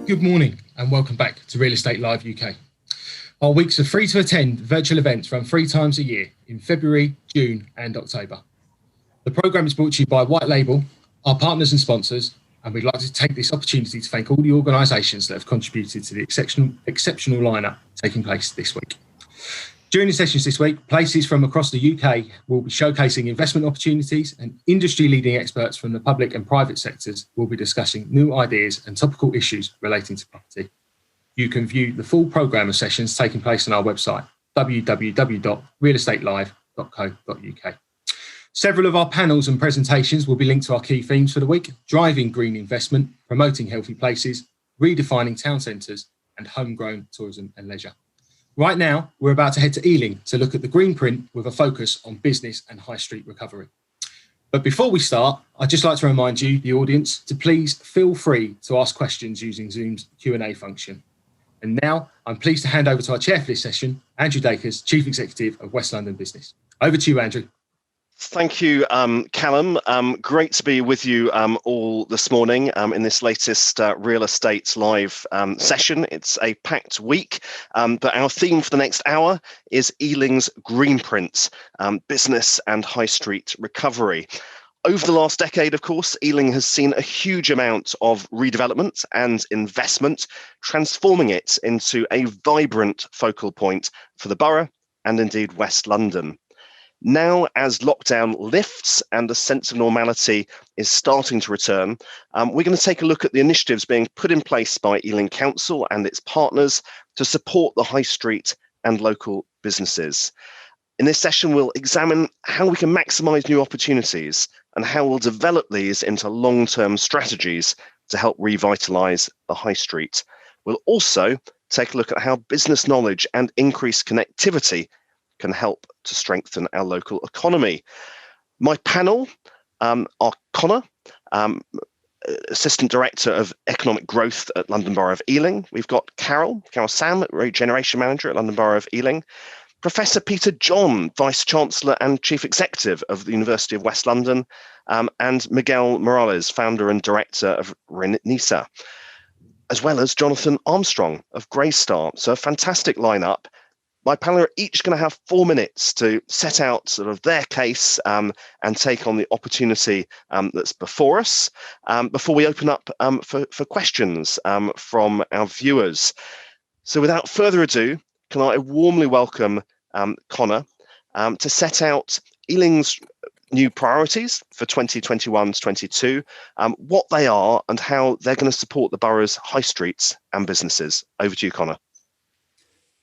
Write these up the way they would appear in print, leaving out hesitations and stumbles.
Good morning and welcome back to Real Estate Live UK. Our weeks are free to attend virtual events run 3 times a year in February, June and October. The programme is brought to you by White Label, our partners and sponsors, and we'd like to take this opportunity to thank all the organisations that have contributed to the exceptional lineup taking place this week. During the sessions this week, places from across the UK will be showcasing investment opportunities, and industry-leading experts from the public and private sectors will be discussing new ideas and topical issues relating to property. You can view the full programme of sessions taking place on our website, www.realestatelive.co.uk. Several of our panels and presentations will be linked to our key themes for the week: driving green investment, promoting healthy places, redefining town centres, and homegrown tourism and leisure. Right now, we're about to head to Ealing to look at the Greenprint with a focus on business and high street recovery. But before we start, I'd just like to remind you, the audience, to please feel free to ask questions using Zoom's Q&A function. And now, I'm pleased to hand over to our chair for this session, Andrew Dakers, Chief Executive of West London Business. Over to you, Andrew. Thank you, Callum. Great to be with you all this morning in this latest Real Estate Live session. It's a packed week, but our theme for the next hour is Ealing's Greenprint, business and high street recovery. Over the last decade, of course, Ealing has seen a huge amount of redevelopment and investment, transforming it into a vibrant focal point for the Borough and indeed West London. Now, as lockdown lifts and a sense of normality is starting to return, we're going to take a look at the initiatives being put in place by Ealing Council and its partners to support the high street and local businesses. In this session, we'll examine how we can maximise new opportunities and how we'll develop these into long-term strategies to help revitalise the high street. We'll also take a look at how business knowledge and increased connectivity can help to strengthen our local economy. My panel are Connor, Assistant Director of Economic Growth at London Borough of Ealing. We've got Carol Sam, Regeneration Manager at London Borough of Ealing. Professor Peter John, Vice-Chancellor and Chief Executive of the University of West London, and Miguel Morales, Founder and Director of RENISA, as well as Jonathan Armstrong of Greystar. So a fantastic lineup. My panel are each going to have 4 minutes to set out sort of their case and take on the opportunity that's before us before we open up for questions from our viewers. So without further ado, can I warmly welcome Connor to set out Ealing's new priorities for 2021 to 22, what they are and how they're going to support the borough's high streets and businesses. Over to you, Connor.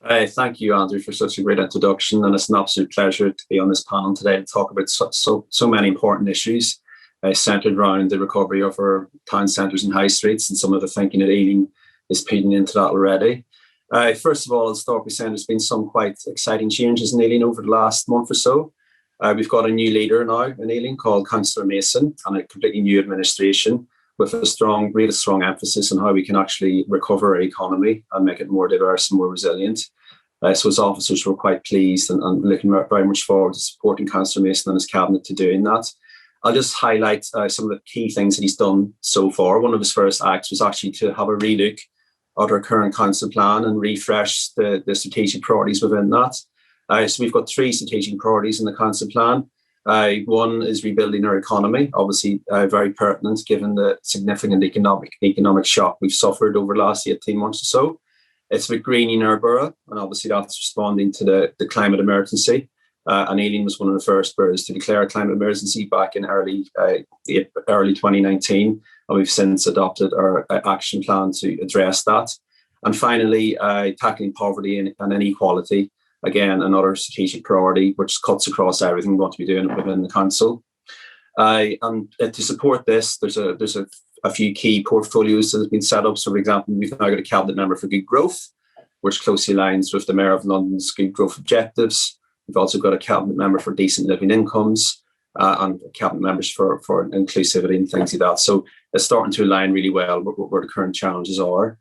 Thank you, Andrew, for such a great introduction, and it's an absolute pleasure to be on this panel today to talk about so many important issues centred around the recovery of our town centres and high streets, and some of the thinking that Ealing is feeding into that already. First of all, I'll start by saying there's been some quite exciting changes in Ealing over the last month or so. We've got a new leader now in Ealing called Councillor Mason, and a completely new administration with a really strong emphasis on how we can actually recover our economy and make it more diverse and more resilient. So his officers were quite pleased and looking very much forward to supporting Councillor Mason and his cabinet to doing that. I'll just highlight some of the key things that he's done so far. One of his first acts was actually to have a relook at our current council plan and refresh the strategic priorities within that. So we've got 3 strategic priorities in the council plan. One is rebuilding our economy, obviously very pertinent given the significant economic shock we've suffered over the last 18 months or so. It's with greening our borough, and obviously that's responding to the climate emergency. And Ealing was one of the first boroughs to declare a climate emergency back in early 2019, and we've since adopted our action plan to address that. And finally, tackling poverty and inequality. Again, another strategic priority which cuts across everything we want to be doing within the council. And to support this, there's a few key portfolios that have been set up. So, for example, we've now got a cabinet member for good growth, which closely aligns with the Mayor of London's good growth objectives. We've also got a cabinet member for decent living incomes and cabinet members for inclusivity and things like that. So it's starting to align really well with where the current challenges are.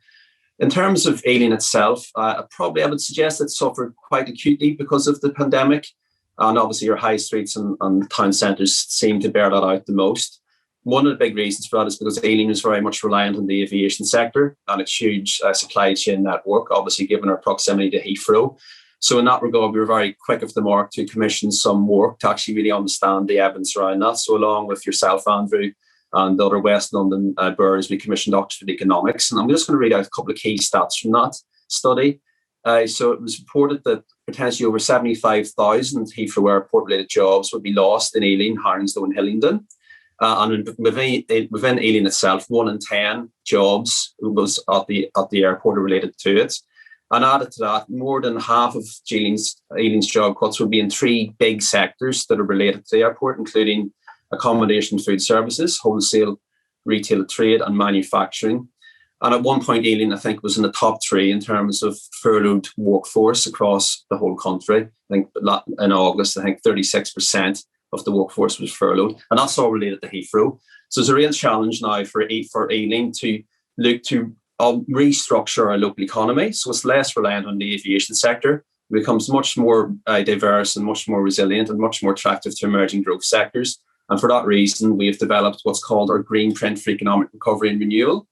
In terms of Ealing itself, I would suggest it suffered quite acutely because of the pandemic. And obviously your high streets and town centres seem to bear that out the most. One of the big reasons for that is because Ealing is very much reliant on the aviation sector and its huge supply chain network, obviously given our proximity to Heathrow. So in that regard, we were very quick off the mark to commission some work to actually really understand the evidence around that. So along with yourself, Andrew, and the other West London boroughs, we commissioned Oxford Economics. And I'm just going to read out a couple of key stats from that study. So it was reported that potentially over 75,000 Heathrow Airport-related jobs would be lost in Ealing, Hounslow and Hillingdon. And within Ealing itself, 1 in 10 jobs was at the airport related to it. And added to that, more than half of Ealing's job cuts would be in 3 big sectors that are related to the airport, including accommodation, food services, wholesale, retail trade, and manufacturing. And at one point, Ealing, I think, was in the top 3 in terms of furloughed workforce across the whole country. I think in August, 36% of the workforce was furloughed, and that's all related to Heathrow. So it's a real challenge now for Ealing to look to restructure our local economy, so it's less reliant on the aviation sector. It becomes much more diverse and much more resilient and much more attractive to emerging growth sectors. And for that reason, we have developed what's called our Greenprint for economic recovery and renewal.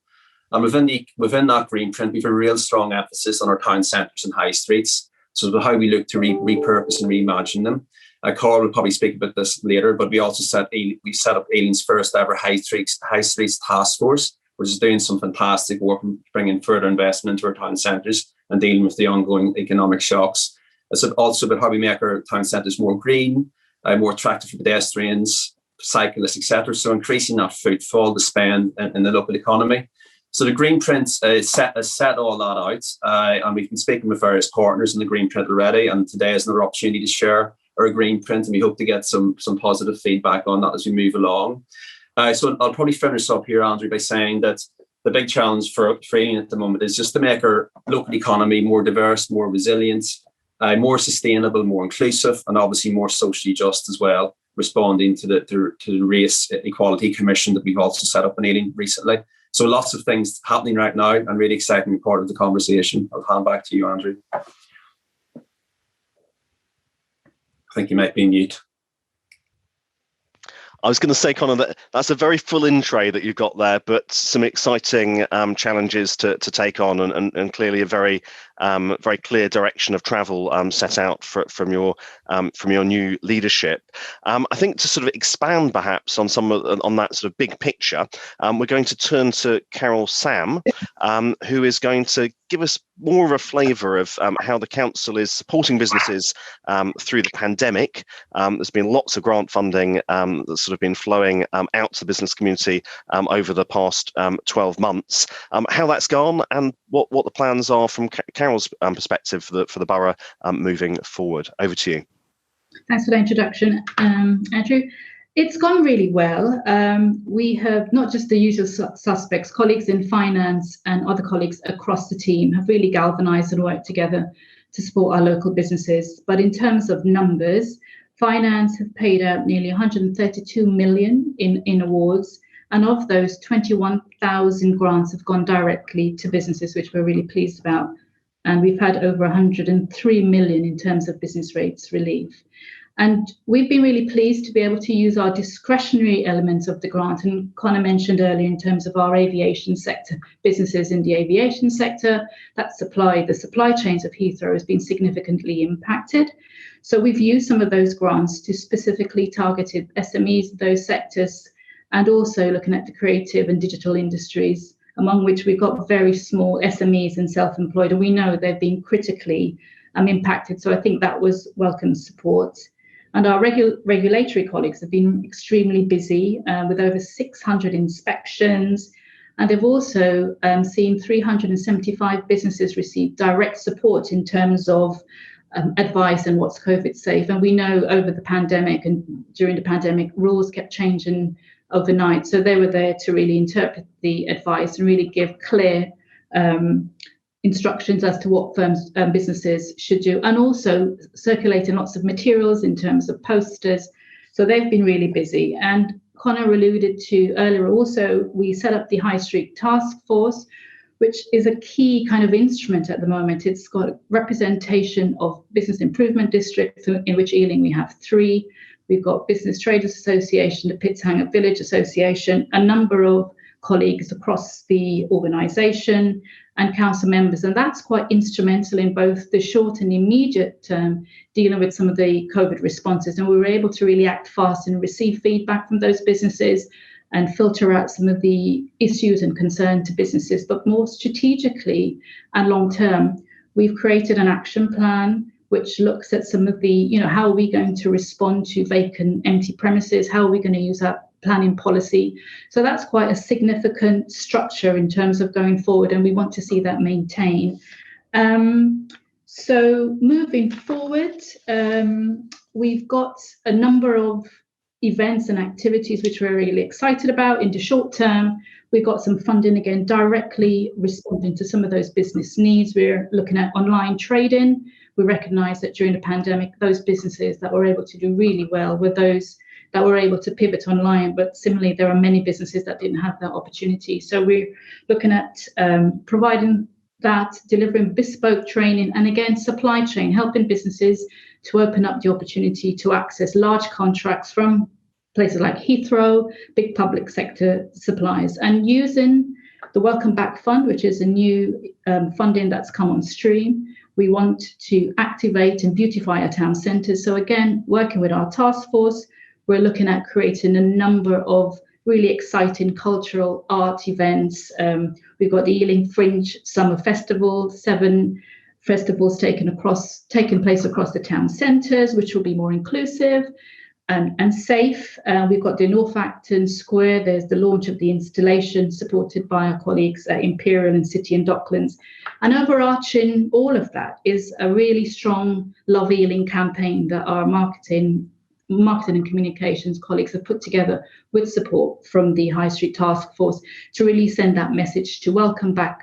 And within that Greenprint, we have a real strong emphasis on our town centres and high streets. So how we look to repurpose and reimagine them. Carl will probably speak about this later, but we also set up Ealing's first ever high streets task force, which is doing some fantastic work and bringing further investment into our town centres and dealing with the ongoing economic shocks. It's also about how we make our town centres more green, more attractive for pedestrians, cyclists, etc. So increasing that footfall, the spend in the local economy. So the Greenprint set all that out, and we've been speaking with various partners in the Greenprint already, and today is another opportunity to share our Greenprint, and we hope to get some positive feedback on that as we move along. So I'll probably finish up here, Andrew, by saying that the big challenge for Ealing at the moment is just to make our local economy more diverse, more resilient, more sustainable, more inclusive, and obviously more socially just as well, responding to the Race Equality Commission that we've also set up in Ealing recently. So lots of things happening right now and really exciting part of the conversation. I'll hand back to you, Andrew. I think you might be mute. I was going to say, Conor, that's a very full in tray that you've got there, but some exciting challenges to take on, and clearly a very clear direction of travel set out from your new leadership. I think to sort of expand perhaps on on that sort of big picture, we're going to turn to Carol Sam, who is going to give us more of a flavour of how the council is supporting businesses through the pandemic. There's been lots of grant funding that's sort of been flowing out to the business community over the past 12 months. How that's gone and what the plans are from Carol's perspective for the borough moving forward. Over to you. Thanks for the introduction, Andrew. It's gone really well. We have not just the usual suspects, colleagues in finance and other colleagues across the team have really galvanised and worked together to support our local businesses. But in terms of numbers, finance have paid out nearly 132 million in awards. And of those, 21,000 grants have gone directly to businesses, which we're really pleased about. And we've had over 103 million in terms of business rates relief. And we've been really pleased to be able to use our discretionary elements of the grant. And Conor mentioned earlier in terms of our aviation sector, businesses in the aviation sector, the supply chains of Heathrow has been significantly impacted. So we've used some of those grants to specifically targeted SMEs, those sectors, and also looking at the creative and digital industries, among which we've got very small SMEs and self-employed, and we know they've been critically impacted. So I think that was welcome support. And our regulatory colleagues have been extremely busy with over 600 inspections. And they've also seen 375 businesses receive direct support in terms of advice and what's COVID safe. And we know over the pandemic and during the pandemic, rules kept changing overnight. So they were there to really interpret the advice and really give clear instructions as to what firms and businesses should do, and also circulating lots of materials in terms of posters. So they've been really busy. And Conor alluded to earlier also, we set up the High Street Task Force, which is a key kind of instrument at the moment. It's got representation of business improvement districts, in which Ealing we have 3, We've got Business Traders Association, the Pitshanger Village Association, a number of colleagues across the organisation and council members. And that's quite instrumental in both the short and immediate term, dealing with some of the COVID responses. And we were able to really act fast and receive feedback from those businesses and filter out some of the issues and concern to businesses. But more strategically and long term, we've created an action plan which looks at some of the, how are we going to respond to vacant, empty premises? How are we going to use our planning policy? So that's quite a significant structure in terms of going forward, and we want to see that maintained. So moving forward, we've got a number of events and activities which we're really excited about. In the short term, we've got some funding again directly responding to some of those business needs. We're looking at online trading. We recognise that during the pandemic, those businesses that were able to do really well were those that were able to pivot online. But similarly, there are many businesses that didn't have that opportunity. So we're looking at providing that, delivering bespoke training, and again, supply chain, helping businesses to open up the opportunity to access large contracts from places like Heathrow, big public sector suppliers, and using the Welcome Back Fund, which is a new funding that's come on stream. We want to activate and beautify our town centres. So again, working with our task force, we're looking at creating a number of really exciting cultural art events. We've got the Ealing Fringe Summer Festival, 7 festivals taking place across the town centres, which will be more inclusive and safe. We've got the North Acton Square. There's the launch of the installation supported by our colleagues at Imperial and City and Docklands. And overarching all of that is a really strong Love Ealing campaign that our marketing and communications colleagues have put together with support from the High Street Task Force to really send that message to welcome back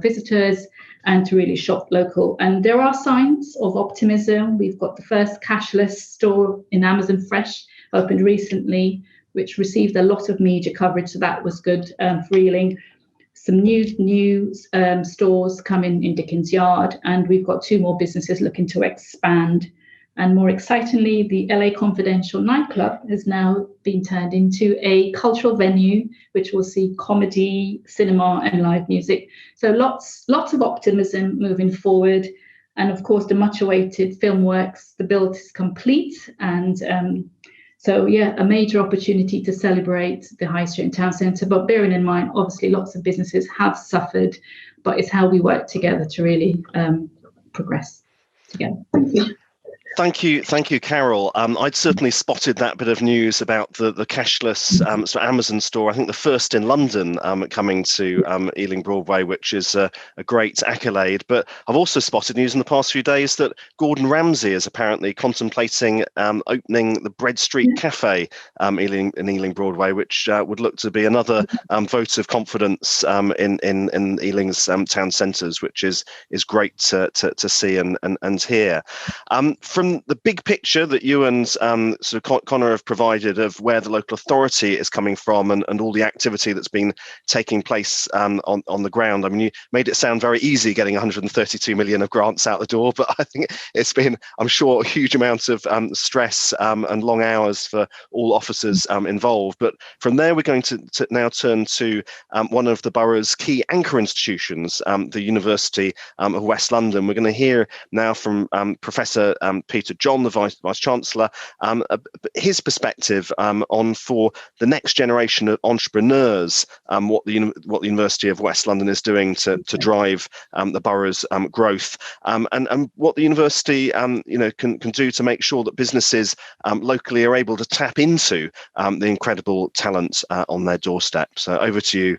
visitors and to really shop local. And there are signs of optimism. We've got the first cashless store in Amazon Fresh opened recently, which received a lot of media coverage, so that was good for Ealing. Some new stores coming in Dickens Yard, and we've got 2 more businesses looking to expand. And more excitingly, the LA Confidential nightclub has now been turned into a cultural venue, which will see comedy, cinema, and live music. So lots of optimism moving forward. And of course, the much-awaited film works, the build is complete. And a major opportunity to celebrate the High Street and Town Centre. But bearing in mind, obviously, lots of businesses have suffered, but it's how we work together to really progress together. Thank you. Thank you, Carol. I'd certainly spotted that bit of news about the cashless Amazon store. I think the first in London coming to Ealing Broadway, which is a great accolade. But I've also spotted news in the past few days that Gordon Ramsay is apparently contemplating opening the Bread Street Cafe in Ealing Broadway, which would look to be another vote of confidence in Ealing's town centres, which is great to see and hear. From the big picture that you and Conor have provided of where the local authority is coming from and all the activity that's been taking place on the ground, I mean, you made it sound very easy getting 132 million of grants out the door, but I think it's been, I'm sure, a huge amount of stress and long hours for all officers involved. But from there, we're going to now turn to one of the borough's key anchor institutions, the University of West London. We're going to hear now from Professor Peter John, the Vice-Chancellor, his perspective on for the next generation of entrepreneurs, what the University of West London is doing to drive the borough's growth, and what the university can do to make sure that businesses locally are able to tap into the incredible talent on their doorstep. So over to you,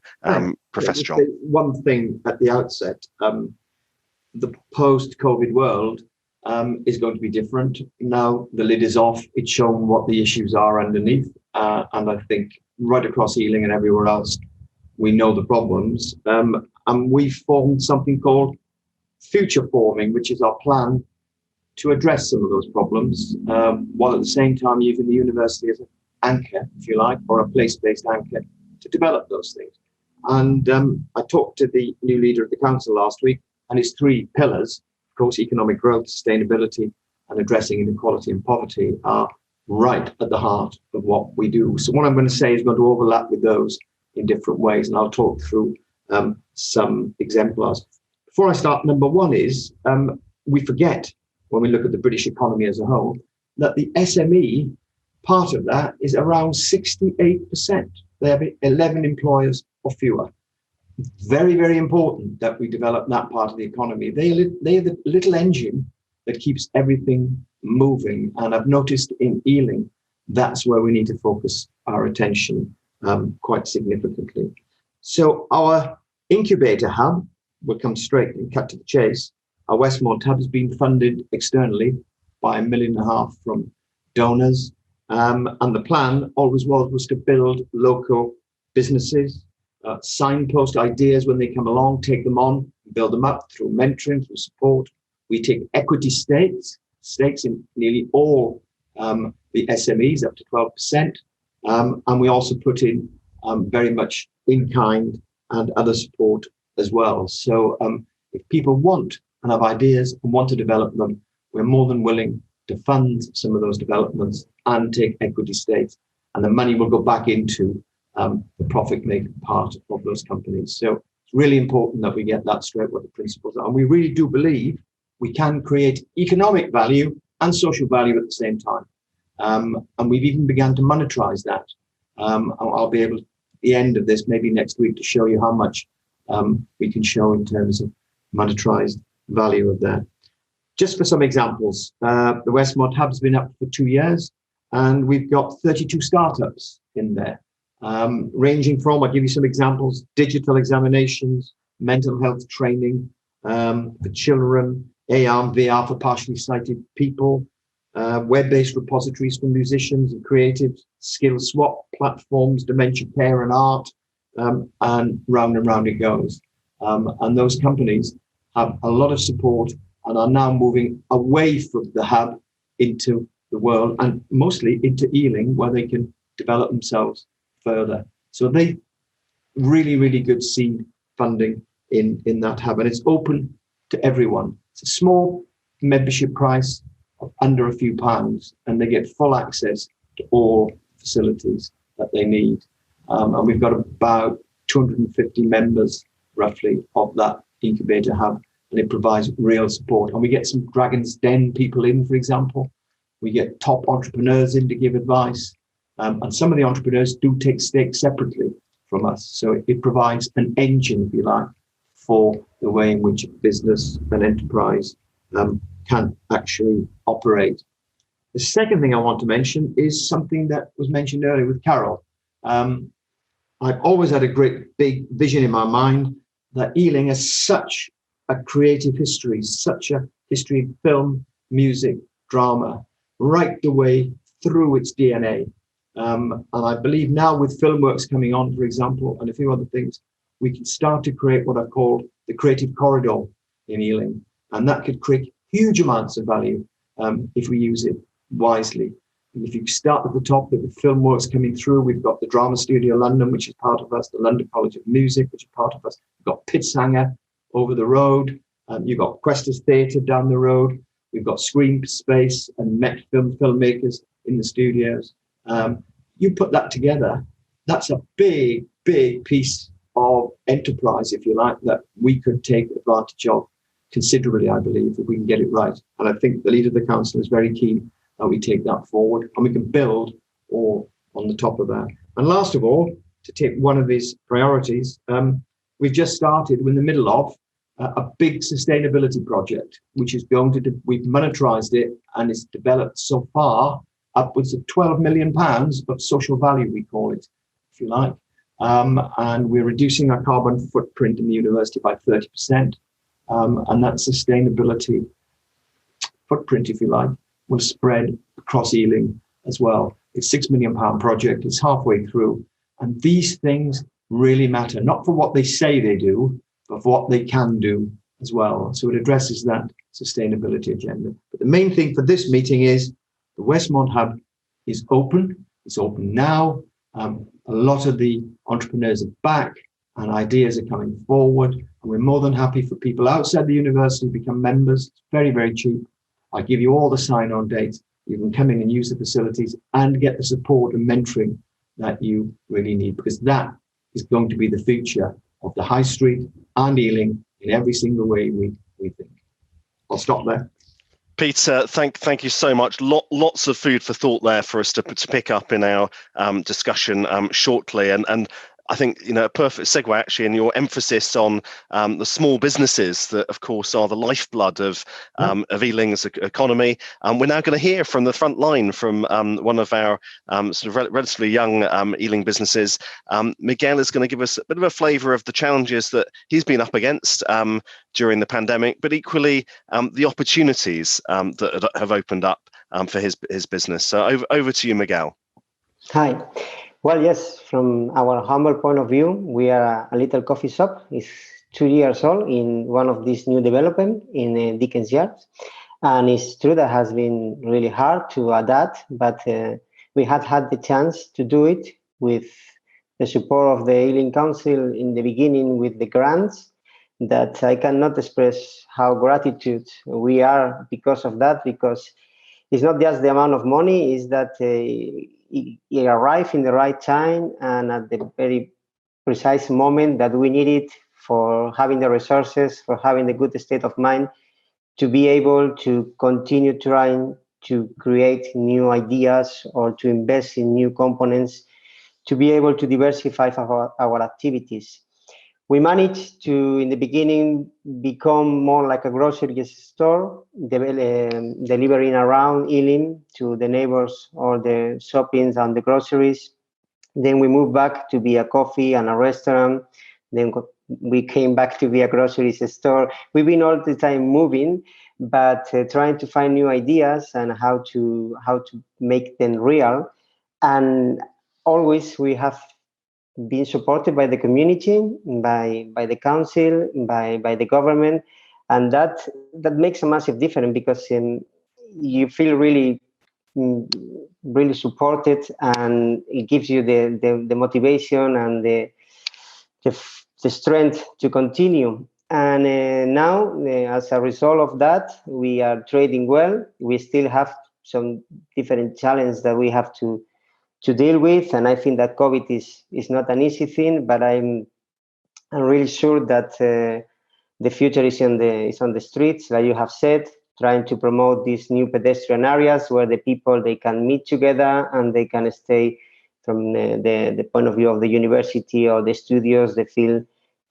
Professor John. One thing at the outset, the post-COVID world is going to be different. Now the lid is off, it's shown what the issues are underneath, and I think right across Ealing and everywhere else, we know the problems, and we've formed something called Future Forming, which is our plan to address some of those problems, while at the same time using the university as an anchor, if you like, or a place-based anchor to develop those things. And I talked to the new leader of the council last week, and his 3 pillars, of course, economic growth, sustainability, and addressing inequality and poverty, are right at the heart of what we do. So what I'm going to say is going to overlap with those in different ways, and I'll talk through some exemplars. Before I start, number one is we forget when we look at the British economy as a whole that the SME part of that is around 68%. They have 11 employers or fewer. Very, very important that we develop that part of the economy. They are the little engine that keeps everything moving. And I've noticed in Ealing, that's where we need to focus our attention quite significantly. So our incubator hub, we'll come straight and cut to the chase. Our Westmont hub has been funded externally by £1.5 million from donors. And the plan always was to build local businesses, signpost ideas when they come along, take them on, build them up through mentoring, through support. We take equity stakes in nearly all the SMEs, up to 12%. And we also put in very much in-kind and other support as well. So if people want and have ideas and want to develop them, we're more than willing to fund some of those developments and take equity stakes. And the money will go back into the profit-making part of those companies. So it's really important that we get that straight, what the principles are. And we really do believe we can create economic value and social value at the same time. And we've even begun to monetize that. I'll be able, at the end of this, maybe next week, to show you how much we can show in terms of monetized value of that. Just for some examples, the Westmont Hub has been up for 2 years, and we've got 32 startups in there, ranging from, I'll give you some examples, digital examinations, mental health training for children, AR and VR for partially sighted people, web-based repositories for musicians and creatives, skill swap platforms, dementia care and art, and round it goes. And those companies have a lot of support and are now moving away from the hub into the world and mostly into Ealing, where they can develop themselves further. So they really, really good seed funding in that hub, and it's open to everyone. It's a small membership price of under a few pounds, and they get full access to all facilities that they need. And we've got about 250 members, roughly, of that incubator hub, and it provides real support. And we get some Dragon's Den people in, for example. We get top entrepreneurs in to give advice. And some of the entrepreneurs do take stakes separately from us. So it provides an engine, if you like, for the way in which business and enterprise can actually operate. The second thing I want to mention is something that was mentioned earlier with Carol. I've always had a great big vision in my mind that Ealing has such a creative history, such a history of film, music, drama, right the way through its DNA. And I believe now with Filmworks coming on, for example, and a few other things, we can start to create what I've called the creative corridor in Ealing. And that could create huge amounts of value if we use it wisely. And if you start at the top with Filmworks coming through, we've got the Drama Studio London, which is part of us, the London College of Music, which is part of us. We've got Pitshanger over the road. You've got Questers Theatre down the road. We've got Screen Space and Met filmmakers in the studios. You put that together, that's a big, big piece of enterprise, if you like, that we could take advantage of considerably, I believe, if we can get it right. And I think the leader of the council is very keen that we take that forward, and we can build all on the top of that. And last of all, to take one of these priorities, we've just started, we're in the middle of a big sustainability project, which is going to, we've monetized it, and it's developed so far upwards of £12 million of social value, we call it, if you like. And we're reducing our carbon footprint in the university by 30%. And that sustainability footprint, if you like, will spread across Ealing as well. It's a £6 million project. It's halfway through. And these things really matter, not for what they say they do, but for what they can do as well. So it addresses that sustainability agenda. But the main thing for this meeting is the Westmont Hub is open. It's open now. A lot of the entrepreneurs are back and ideas are coming forward. And we're more than happy for people outside the university to become members. It's very, very cheap. I give you all the sign-on dates. You can come in and use the facilities and get the support and mentoring that you really need, because that is going to be the future of the high street and Ealing in every single way we think. I'll stop there. Peter, thank you so much. Lots of food for thought there for us to pick up in our discussion shortly. And I think, a perfect segue actually in your emphasis on the small businesses that, of course, are the lifeblood of Ealing's economy. We're now going to hear from the front line from one of our sort of relatively young Ealing businesses. Miguel is going to give us a bit of a flavour of the challenges that he's been up against during the pandemic, but equally the opportunities that have opened up for his business. So over to you, Miguel. Hi. Well, yes, from our humble point of view, we are a little coffee shop. It's 2 years old in one of these new developments in Dakers Yards. And it's true that has been really hard to adapt, but we had the chance to do it with the support of the Ealing Council in the beginning with the grants that I cannot express how gratitude we are because of that, because it's not just the amount of money, it's that it arrived in the right time and at the very precise moment that we need it for having the resources, for having the good state of mind to be able to continue trying to create new ideas or to invest in new components, to be able to diversify our activities. We managed to, in the beginning, become more like a grocery store, delivering around Ealing to the neighbors or the shoppings and the groceries. Then we moved back to be a coffee and a restaurant. Then we came back to be a grocery store. We've been all the time moving, but trying to find new ideas and how to make them real. And always we have been supported by the community, by the council, by the government, and that makes a massive difference, because you feel really supported, and it gives you the motivation and the strength to continue. And now, as a result of that, we are trading well. We still have some different challenges that we have to deal with, and I think that COVID is not an easy thing, but I'm really sure that the future is on the streets, like you have said, trying to promote these new pedestrian areas where the people, they can meet together and they can stay from the point of view of the university or the studios, the field,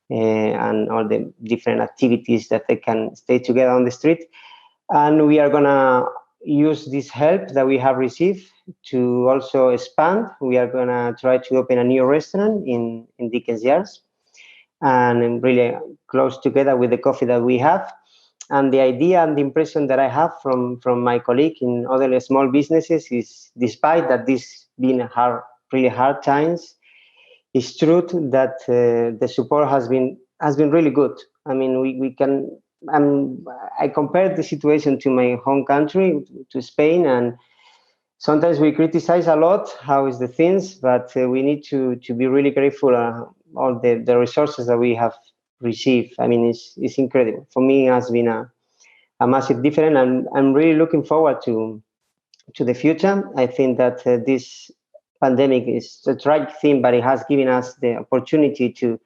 and all the different activities that they can stay together on the street. And we are gonna use this help that we have received to also expand. We are going to try to open a new restaurant in Dakers Yards, and really close together with the coffee that we have. And the idea and the impression that I have from my colleague in other small businesses is, despite that this being really hard times, it's true that the support has been really good. I mean, we can. I compared the situation to my home country, to Spain, and sometimes we criticize a lot how is the things, but we need to be really grateful all the resources that we have received. I mean, it's incredible. For me, it has been a massive difference, and I'm really looking forward to the future. I think that this pandemic is a tragic thing, but it has given us the opportunity to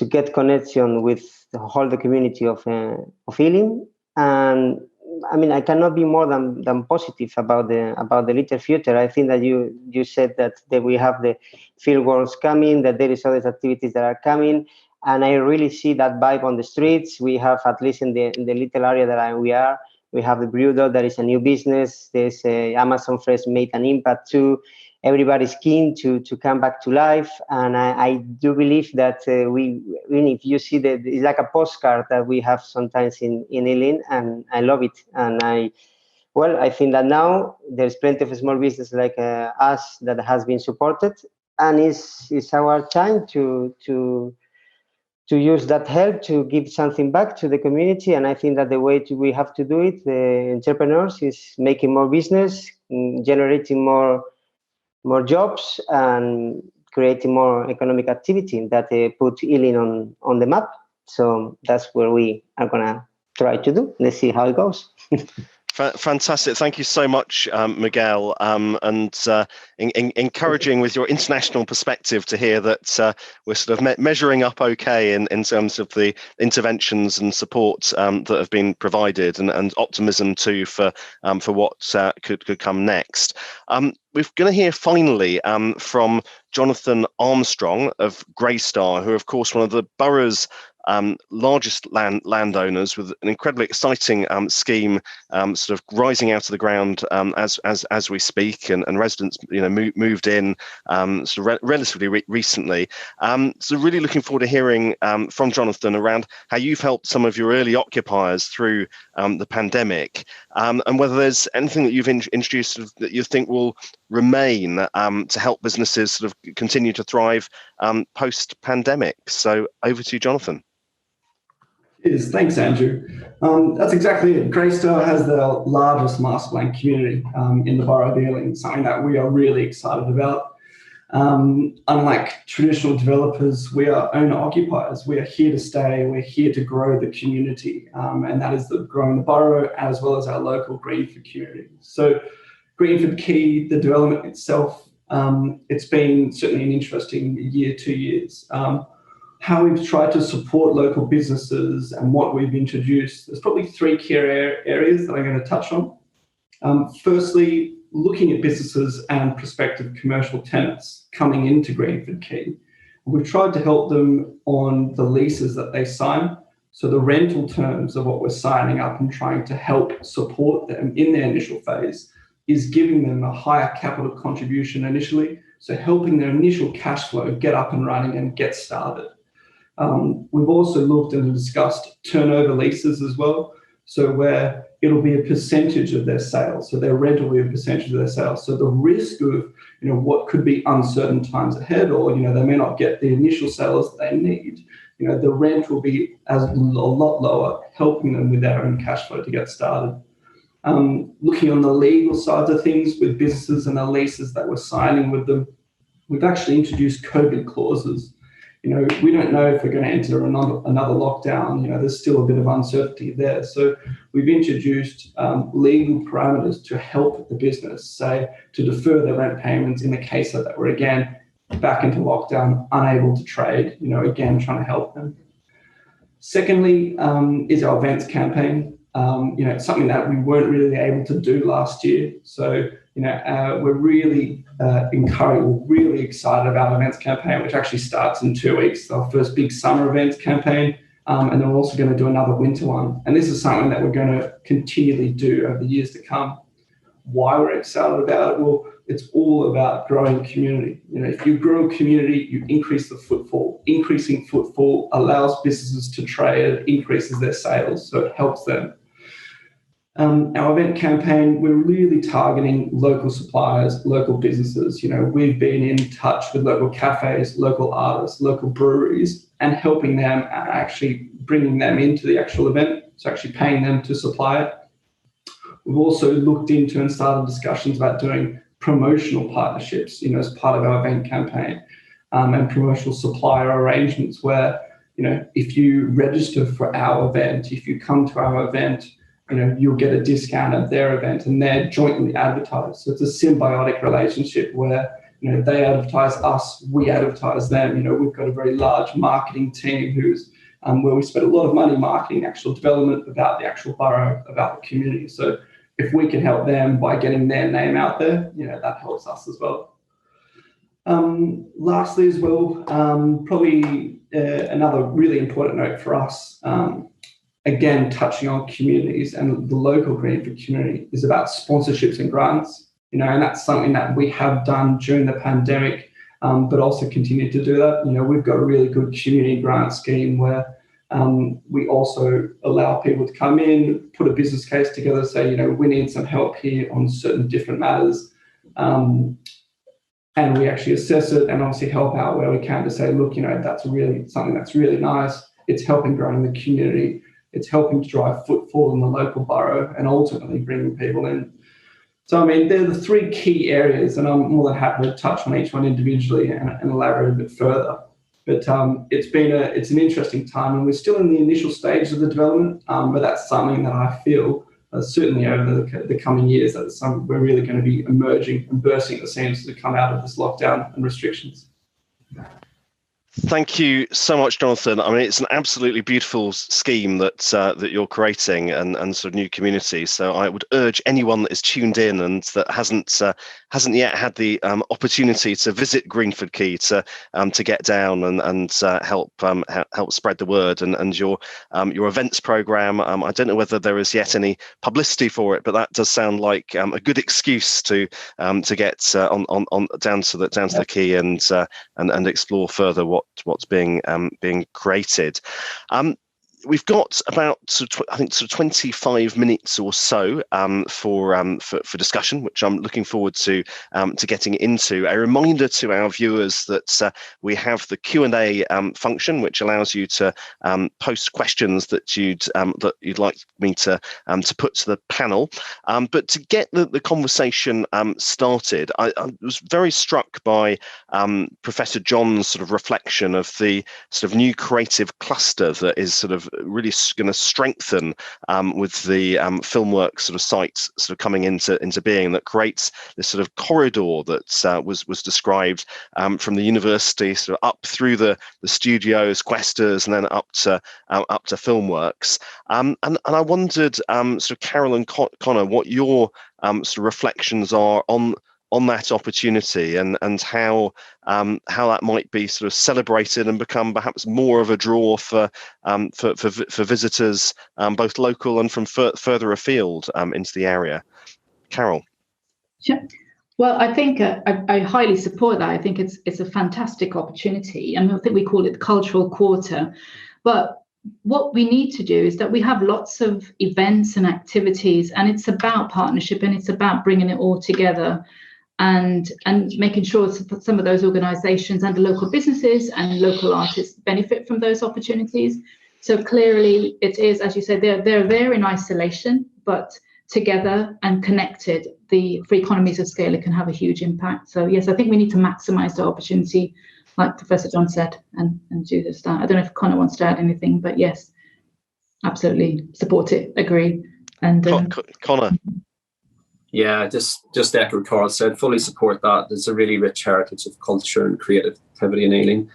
get connection with the whole community of Ealing. And I mean, I cannot be more than positive about the little future. I think that you said that we have the field works coming, that there is other activities that are coming, and I really see that vibe on the streets. We have, at least in the little area that we have the Borough, that is a new business. There's Amazon Fresh made an impact too. Everybody's keen to come back to life, and I do believe that even if you see that it's like a postcard that we have sometimes in Ealing, and I love it. And I think that now there's plenty of small business like us that has been supported, and it's our time to use that help to give something back to the community. And I think that the way we have to do it, the entrepreneurs, is making more business, generating more jobs, and creating more economic activity that put Ealing on the map. So that's where we are going to try to do. Let's see how it goes. Fantastic. Thank you so much, Miguel, and encouraging with your international perspective to hear that we're sort of measuring up okay in terms of the interventions and support that have been provided, and optimism too for what could come next. We're going to hear finally from Jonathan Armstrong of Greystar, who, of course, one of the borough's largest landowners, with an incredibly exciting scheme sort of rising out of the ground as we speak, and residents moved in sort of relatively recently. So really looking forward to hearing from Jonathan around how you've helped some of your early occupiers through the pandemic, and whether there's anything that you've introduced that you think will remain to help businesses sort of continue to thrive post-pandemic. So over to you, Jonathan. Thanks, Andrew. That's exactly it. Greystar has the largest master plan community in the Borough of Ealing, something that we are really excited about. Unlike traditional developers, we are owner-occupiers. We are here to stay. We're here to grow the community, and that is growing the Borough as well as our local Greenford community. So Greenford Quay, the development itself, it's been certainly an interesting year, 2 years. How we've tried to support local businesses and what we've introduced, there's probably three key areas that I'm going to touch on. Firstly, looking at businesses and prospective commercial tenants coming into Greenford Quay. We've tried to help them on the leases that they sign. So the rental terms of what we're signing up and trying to help support them in their initial phase is giving them a higher capital contribution initially. So helping their initial cash flow get up and running and get started. We've also looked and discussed turnover leases as well. So where it'll be a percentage of their sales. So their rent will be a percentage of their sales. So the risk of, what could be uncertain times ahead, or, they may not get the initial sales that they need, the rent will be a lot lower, helping them with their own cash flow to get started. Looking on the legal side of things with businesses and the leases that we're signing with them, we've actually introduced COVID clauses. We don't know if we're going to enter another lockdown. There's still a bit of uncertainty there. So we've introduced legal parameters to help the business, say, to defer their rent payments in the case that we're again back into lockdown, unable to trade, again, trying to help them. Secondly, is our events campaign. It's something that we weren't really able to do last year. So, we're really really excited about our events campaign, which actually starts in 2 weeks, our first big summer events campaign. And then we're also going to do another winter one. And this is something that we're going to continually do over the years to come. Why we're excited about it? Well, it's all about growing community. If you grow a community, you increase the footfall. Increasing footfall allows businesses to trade, increases their sales, so it helps them. Our event campaign, we're really targeting local suppliers, local businesses. We've been in touch with local cafes, local artists, local breweries, and helping them and actually bringing them into the actual event, so actually paying them to supply it. We've also looked into and started discussions about doing promotional partnerships, as part of our event campaign, and promotional supplier arrangements where, if you register for our event, if you come to our event, you'll get a discount at their event, and they're jointly advertised. So it's a symbiotic relationship where, they advertise us, we advertise them. We've got a very large marketing team who's where we spend a lot of money marketing actual development about the actual borough, about the community. So if we can help them by getting their name out there, that helps us as well. Lastly as well, probably another really important note for us, again, touching on communities and the local Greenford community, is about sponsorships and grants. And that's something that we have done during the pandemic, but also continue to do that. We've got a really good community grant scheme where we also allow people to come in, put a business case together, say, we need some help here on certain different matters. And we actually assess it and obviously help out where we can to say, look, that's really something that's really nice. It's helping growing the community. It's helping to drive footfall in the local borough and ultimately bringing people in. So, they're the three key areas, and I'm more than happy to touch on each one individually and elaborate a bit further. But it's an interesting time, and we're still in the initial stages of the development, but that's something that I feel certainly over the coming years, we're really going to be emerging and bursting at the seams to come out of this lockdown and restrictions. Thank you so much, Jonathan. I mean, it's an absolutely beautiful scheme that that you're creating and sort of new community. So I would urge anyone that is tuned in and that hasn't yet had the opportunity to visit Greenford Quay to get down and help spread the word. And your events program. I don't know whether there is yet any publicity for it, but that does sound like a good excuse to get on down to the quay and explore further what's being created. We've got about I think 25 minutes or so for discussion, which I'm looking forward to getting into. A reminder to our viewers that we have the Q&A function, which allows you to post questions that you'd like me to put to the panel. But to get the conversation started, I was very struck by Professor John's sort of reflection of the sort of new creative cluster that is sort of really going to strengthen with the Filmworks sort of site sort of coming into being, that creates this sort of corridor that was described from the university sort of up through the studios, Questers, and then up to Filmworks. And I wondered, sort of Carol and Connor, what your sort of reflections are on that opportunity and how that might be sort of celebrated and become perhaps more of a draw for visitors, both local and from further afield into the area. Carol. Sure. Well, I think I highly support that. I think it's a fantastic opportunity, and I think we call it the cultural quarter. But what we need to do is that we have lots of events and activities, and it's about partnership, and it's about bringing it all together. And making sure some of those organisations and the local businesses and local artists benefit from those opportunities. So clearly it is, as you said, they're there in isolation, but together and connected, for economies of scale, it can have a huge impact. So yes, I think we need to maximise the opportunity, like Professor John said, and do this. I don't know if Connor wants to add anything, but yes, absolutely support it, agree. And Connor. Yeah, just echo what Carl said, fully support that. There's a really rich heritage of culture and creativity in Ealing.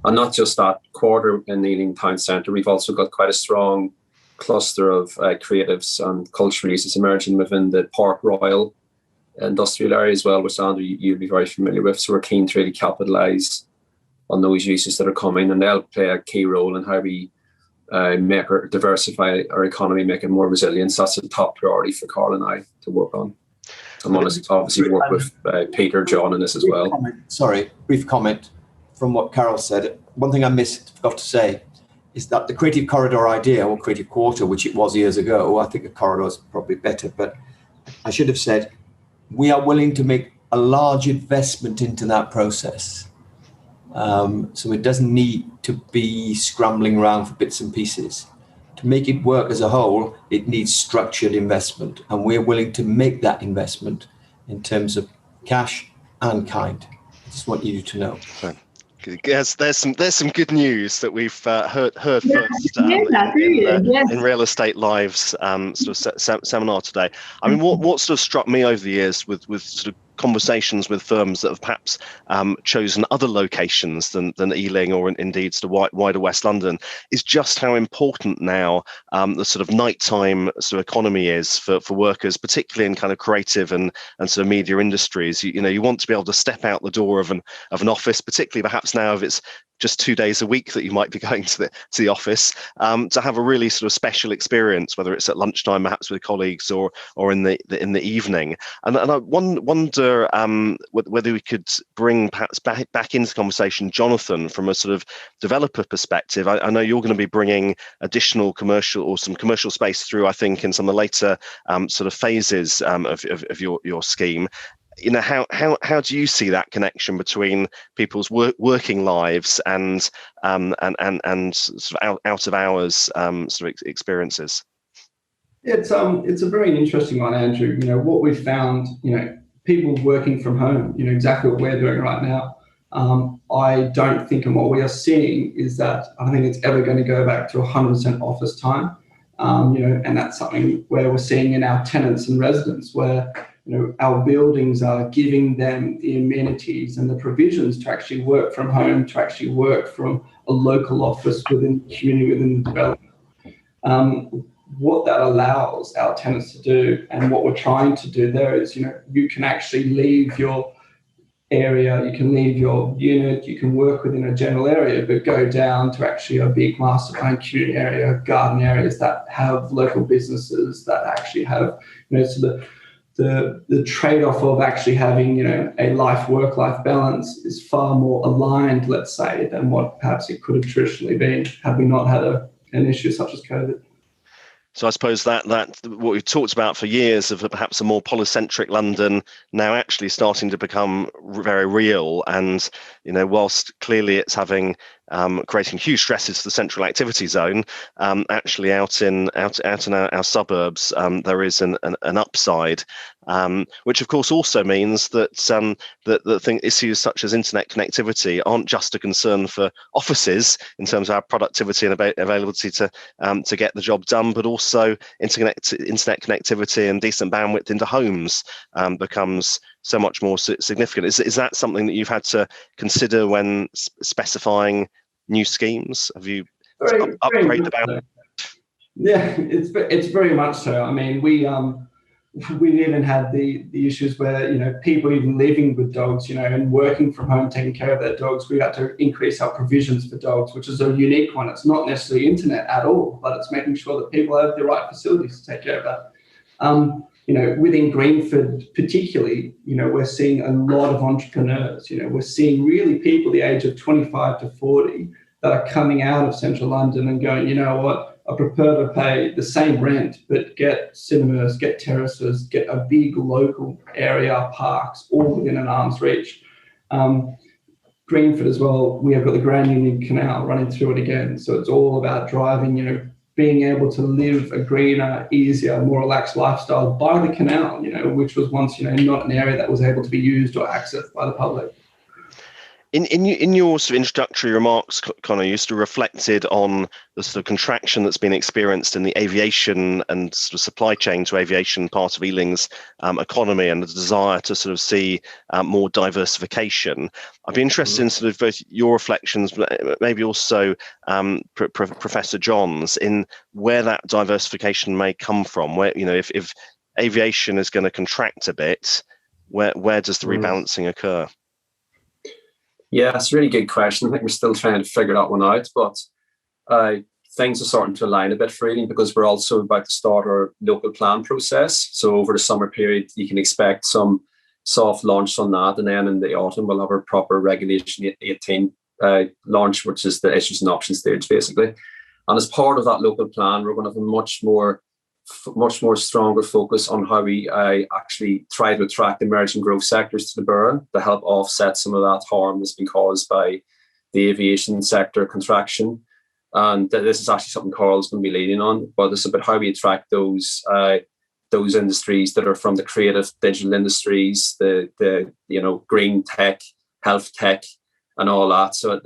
And not just that quarter in Ealing Town Centre, we've also got quite a strong cluster of creatives and cultural uses emerging within the Park Royal industrial area as well, which Andrew, you'll be very familiar with. So we're keen to really capitalise on those uses that are coming, and they'll play a key role in how we diversify our economy, make it more resilient. That's a top priority for Carl and I to work on. I'm going to obviously work with Peter, John in this as well. Brief comment from what Carol said. One thing I forgot to say is that the creative corridor idea, or creative quarter, which it was years ago, I think a corridor is probably better, but I should have said we are willing to make a large investment into that process. So it doesn't need to be scrambling around for bits and pieces. To make it work as a whole, it needs structured investment, and we're willing to make that investment in terms of cash and kind. I just want you to know. Yes, there's some good news that we've heard first in Real Estate Live's sort of seminar today. I mean, what sort of struck me over the years with sort of conversations with firms that have perhaps chosen other locations than Ealing or indeed sort of wider West London is just how important now the sort of nighttime sort of economy is for workers, particularly in kind of creative and sort of media industries. You want to be able to step out the door of an office, particularly perhaps now if it's just 2 days a week that you might be going to the office, to have a really sort of special experience, whether it's at lunchtime, perhaps with colleagues, or in the evening. And I wonder whether we could bring perhaps back into the conversation Jonathan from a sort of developer perspective. I know you're going to be bringing additional commercial space through, I think, in some of the later sort of phases of your scheme. How do you see that connection between people's working lives and sort of out of hours sort of experiences? It's a very interesting one, Andrew. What we've found, people working from home, exactly what we're doing right now. I don't think, and what we are seeing is that I don't think it's ever going to go back to 100% office time. And that's something where we're seeing in our tenants and residents, where our buildings are giving them the amenities and the provisions to actually work from home, to actually work from a local office within the community, within the development. What that allows our tenants to do, and what we're trying to do there is, you can actually leave your area, you can leave your unit, you can work within a general area, but go down to actually a big master plan community area, garden areas that have local businesses, that actually have, so the trade-off of actually having, a work-life balance is far more aligned, let's say, than what perhaps it could have traditionally been had we not had an issue such as COVID. So I suppose that what we've talked about for years of perhaps a more polycentric London now actually starting to become very real, and whilst clearly it's creating huge stresses for the central activity zone, actually out in our suburbs there is an upside, which of course also means that issues such as internet connectivity aren't just a concern for offices in terms of our productivity and availability to get the job done, but also internet connectivity and decent bandwidth into homes becomes so much more significant. Is that something that you've had to consider when specifying new schemes? Have you upgraded the bandwidth? Yeah, it's very much so. I mean, we even had the issues where people even living with dogs, and working from home, taking care of their dogs. We had to increase our provisions for dogs, which is a unique one. It's not necessarily internet at all, but it's making sure that people have the right facilities to take care of that. Within Greenprint particularly, we're seeing a lot of entrepreneurs. We're seeing really people the age of 25 to 40 that are coming out of central London and going, you know what, I prefer to pay the same rent, but get cinemas, get terraces, get a big local area, parks, all within an arm's reach. Greenprint as well, we have got the Grand Union Canal running through it again. So it's all about driving, being able to live a greener, easier, more relaxed lifestyle by the canal, which was once, not an area that was able to be used or accessed by the public. In your sort of introductory remarks, Conor, you sort of reflected on the sort of contraction that's been experienced in the aviation and sort of supply chain to aviation part of Ealing's economy, and the desire to sort of see more diversification. I'd be interested in sort of both your reflections, but maybe also Professor John's, in where that diversification may come from. Where, if aviation is going to contract a bit, where does the rebalancing occur? Yeah, it's a really good question. I think we're still trying to figure that one out, but things are starting to align a bit for Ealing, because we're also about to start our local plan process. So over the summer period, you can expect some soft launch on that, and then in the autumn we'll have our proper Regulation 18 launch, which is the issues and options stage basically. And as part of that local plan, we're going to have a much more stronger focus on how we actually try to attract emerging growth sectors to the borough to help offset some of that harm that's been caused by the aviation sector contraction. And this is actually something Carl's going to be leading on, but it's about how we attract those industries that are from the creative digital industries, the green tech, health tech, and all that. So I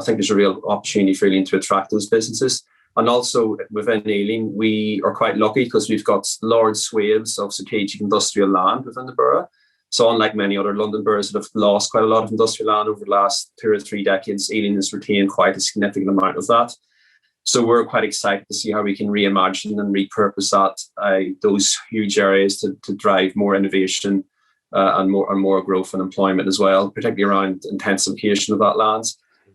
think there's a real opportunity for Ealing to attract those businesses. And also within Ealing, we are quite lucky because we've got large swathes of strategic industrial land within the borough. So unlike many other London boroughs that have lost quite a lot of industrial land over the last 2 or 3 decades, Ealing has retained quite a significant amount of that. So we're quite excited to see how we can reimagine and repurpose that, those huge areas to drive more innovation and more growth and employment as well, particularly around intensification of that land.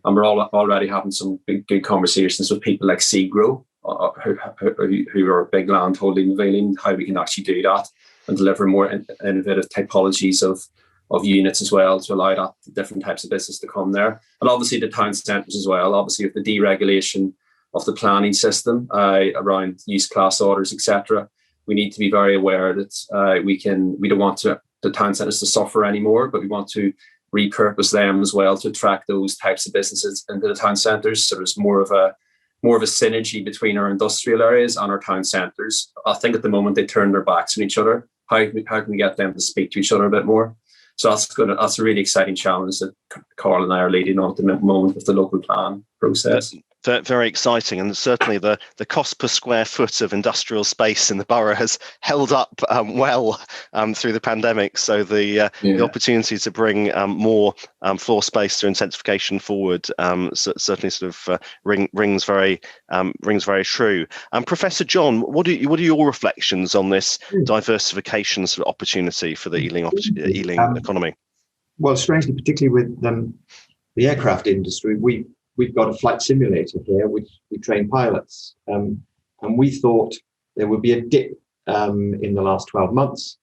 And we're already having some good conversations with people like Seagrow, who are big land holding of Ealing, how we can actually do that and deliver more innovative typologies of units as well, to allow that different types of business to come there. And obviously the town centres as well, obviously with the deregulation of the planning system around use class orders, etc. We need to be very aware that we don't want the town centres to suffer anymore, but we want to repurpose them as well to attract those types of businesses into the town centres. So there's more of a synergy between our industrial areas and our town centres. I think at the moment they turn their backs on each other. How can we get them to speak to each other a bit more? So that's a really exciting challenge that Carl and I are leading on at the moment with the local plan process. Very exciting, and certainly the cost per square foot of industrial space in the borough has held up well through the pandemic. So the opportunity to bring more floor space through intensification forward certainly sort of rings very true. Professor John, what are your reflections on this diversification sort of opportunity for the Ealing economy? Well, strangely, particularly with the aircraft industry, we've got a flight simulator here, which we train pilots. And we thought there would be a dip in the last 12 months.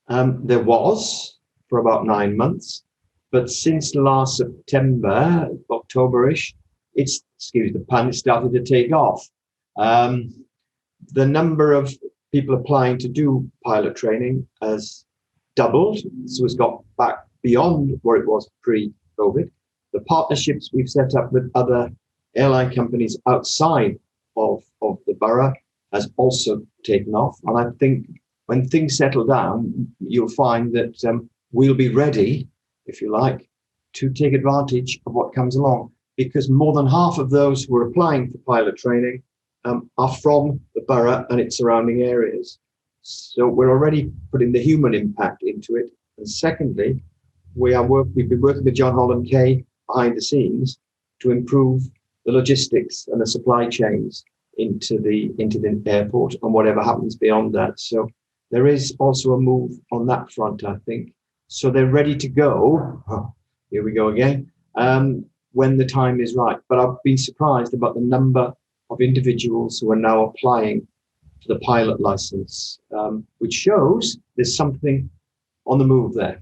There was for about 9 months, but since last September, October-ish, excuse the pun, it started to take off. The number of people applying to do pilot training has doubled, so it's got back beyond where it was pre-COVID. The partnerships we've set up with other airline companies outside of the borough has also taken off. And I think when things settle down, you'll find that we'll be ready, if you like, to take advantage of what comes along, because more than half of those who are applying for pilot training are from the borough and its surrounding areas. So we're already putting the human impact into it. And secondly, we've been working with John Holland Kay behind the scenes to improve the logistics and the supply chains into the airport and whatever happens beyond that. So there is also a move on that front, I think. So they're ready to go. Oh, here we go again. When the time is right. But I've been surprised about the number of individuals who are now applying for the pilot license, which shows there's something on the move there.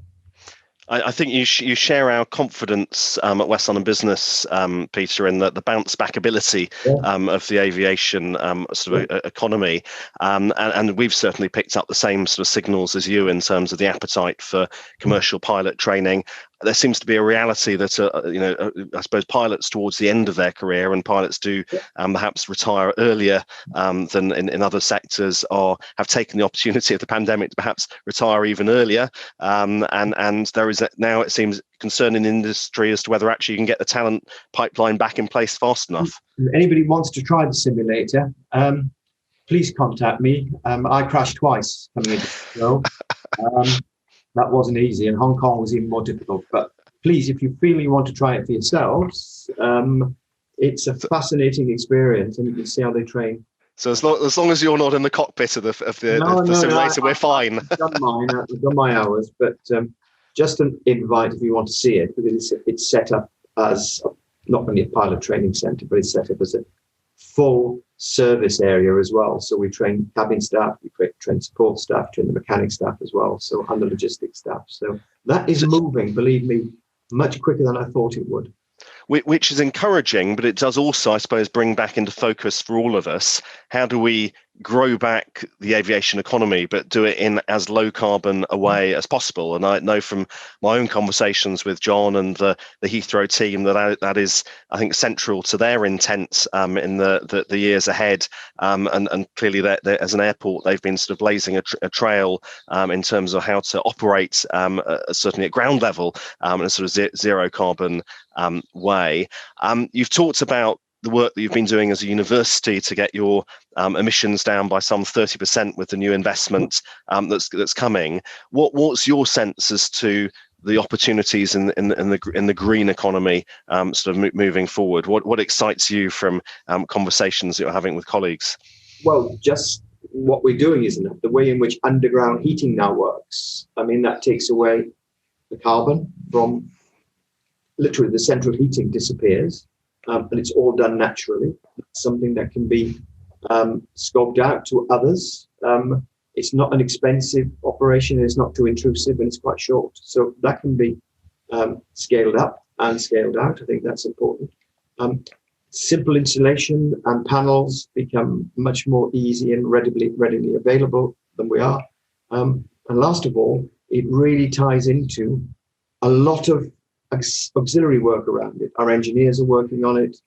I think you share our confidence at West London Business, Peter, in the bounce back ability of the aviation sort of economy, and we've certainly picked up the same sort of signals as you in terms of the appetite for commercial pilot training. There seems to be a reality that I suppose pilots towards the end of their career, and pilots do perhaps retire earlier than in other sectors, or have taken the opportunity of the pandemic to perhaps retire even earlier. And there is now, it seems, concern in industry as to whether actually you can get the talent pipeline back in place fast enough. If anybody wants to try the simulator, please contact me. I crashed twice coming into the show. That wasn't easy, and Hong Kong was even more difficult. But please, if you feel you want to try it for yourselves, it's a fascinating experience, and you can see how they train. So as long as you're not in the cockpit of the simulator, we're fine. I've done mine. I've done my hours, but just an invite if you want to see it, because it's set up as not only a pilot training centre, but it's set up as a full service area as well. So we train cabin staff, we train support staff, train the mechanic staff as well, so and the logistics staff. So that is moving, believe me, much quicker than I thought it would. Which is encouraging, but it does also, I suppose, bring back into focus for all of us, how do we grow back the aviation economy, but do it in as low carbon a way as possible? And I know from my own conversations with John and the Heathrow team that is, I think, central to their intent in the years ahead. And clearly, as an airport, they've been sort of blazing a trail in terms of how to operate, certainly at ground level, in a sort of zero carbon way. You've talked about the work that you've been doing as a university to get your emissions down by some 30% with the new investment that's coming. What's your sense as to the opportunities in the green economy sort of moving forward? What excites you from conversations that you're having with colleagues? Well, just what we're doing is enough. The way in which underground heating now works. I mean, that takes away the carbon from literally the central heating disappears. And it's all done naturally. It's something that can be scoped out to others. It's not an expensive operation. It's not too intrusive, and it's quite short. So that can be scaled up and scaled out. I think that's important. Simple installation and panels become much more easy and readily available than we are. And last of all, it really ties into a lot of auxiliary work around it. Our engineers are working on it.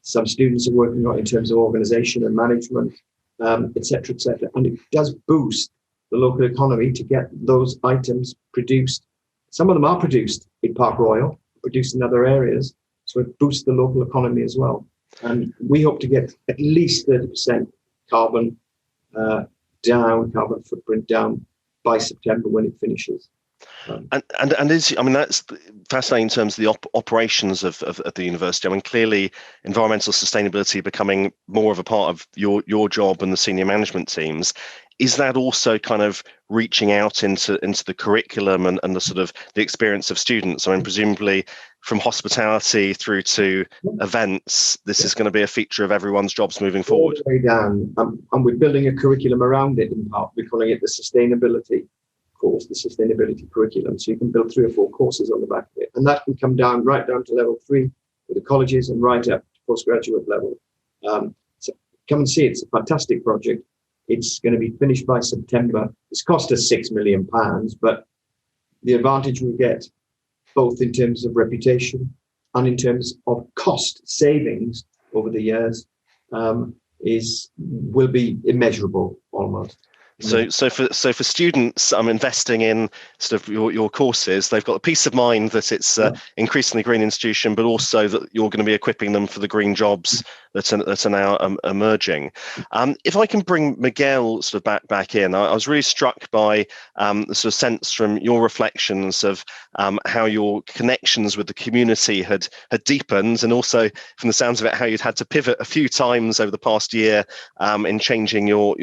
Some students are working on it in terms of organisation and management, et cetera, et cetera. And it does boost the local economy to get those items produced. Some of them are produced in Park Royal, produced in other areas. So it boosts the local economy as well. And we hope to get at least 30% carbon footprint down by September when it finishes. And is, I mean, that's fascinating in terms of the operations of the university. I mean, clearly environmental sustainability becoming more of a part of your job and the senior management teams. Is that also kind of reaching out into the curriculum and the sort of the experience of students? I mean, presumably from hospitality through to events, this is going to be a feature of everyone's jobs moving forward. All the way down, and we're building a curriculum around it in part. We're calling it the sustainability course, the sustainability curriculum. So you can build 3 or 4 courses on the back of it. And that can come down right down to level 3 with the colleges and right up to postgraduate level. So come and see it. It's a fantastic project. It's going to be finished by September. It's cost us £6 million, but the advantage we get, both in terms of reputation and in terms of cost savings over the years, will be immeasurable almost. So for students, I'm investing in sort of your courses. They've got a peace of mind that it's increasingly green institution, but also that you're going to be equipping them for the green jobs that are now emerging. If I can bring Miguel sort of back in, I was really struck by the sort of sense from your reflections of how your connections with the community had deepened, and also from the sounds of it, how you'd had to pivot a few times over the past year in changing your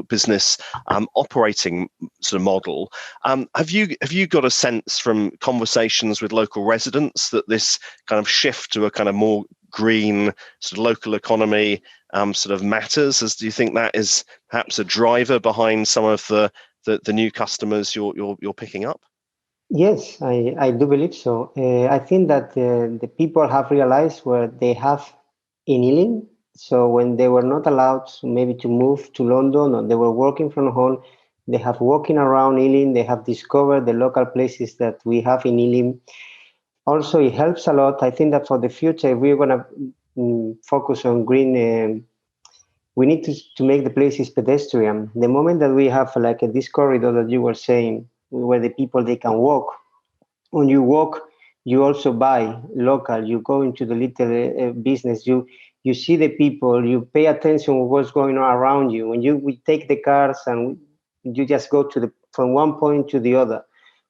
business operating sort of model. Have you got a sense from conversations with local residents that this kind of shift to a kind of more green sort of local economy sort of matters? Do you think that is perhaps a driver behind some of the new customers you're picking up? Yes, I do believe so. I think that the people have realized where they have in Ealing. So when they were not allowed maybe to move to London, or they were working from home, they have walking around Ealing, they have discovered the local places that we have in Ealing. Also, it helps a lot. I think that for the future, if we're going to focus on green, we need to make the places pedestrian. The moment that we have like this corridor that you were saying, where the people, they can walk. When you walk, you also buy local. You go into the little business. You see the people. You pay attention to what's going on around you. When we take the cars and you just go from one point to the other.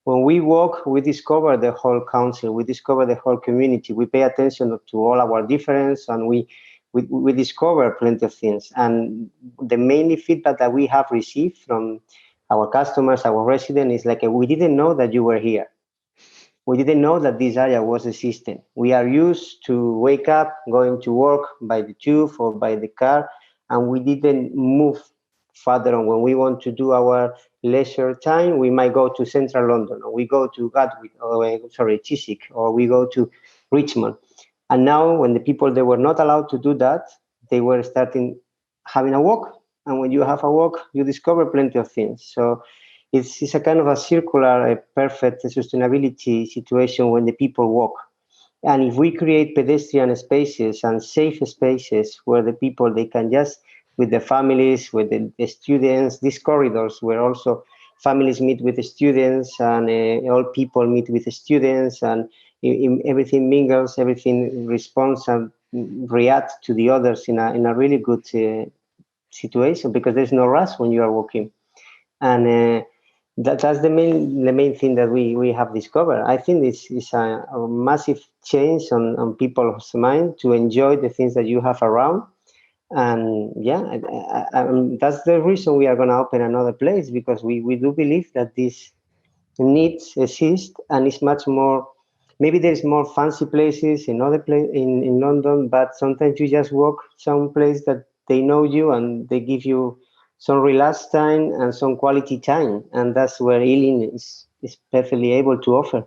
When we walk, we discover the whole council. We discover the whole community. We pay attention to all our difference, and we discover plenty of things. And the main feedback that we have received from our customers, our residents, is like, we didn't know that you were here. We didn't know that this area was existing. We are used to wake up, going to work by the tube or by the car, and we didn't move further on. When we want to do our leisure time, we might go to central London, or we go to Chiswick, or we go to Richmond. And now when the people, they were not allowed to do that, they were starting having a walk. And when you have a walk, you discover plenty of things. So it's a kind of a circular, perfect sustainability situation when the people walk. And if we create pedestrian spaces and safe spaces where the people, they can just, with the families, with the students, these corridors where also families meet with the students, and all people meet with the students, and everything mingles, everything responds and reacts to the others in a really good situation, because there's no rush when you are walking. And that's the main thing that we have discovered. I think it's a massive change on people's mind to enjoy the things that you have around. And that's the reason we are going to open another place, because we do believe that these needs exist, and it's much more. Maybe there's more fancy places in other in London, but sometimes you just walk some place that they know you and they give you some relaxed time and some quality time, and that's where Ealing is perfectly able to offer.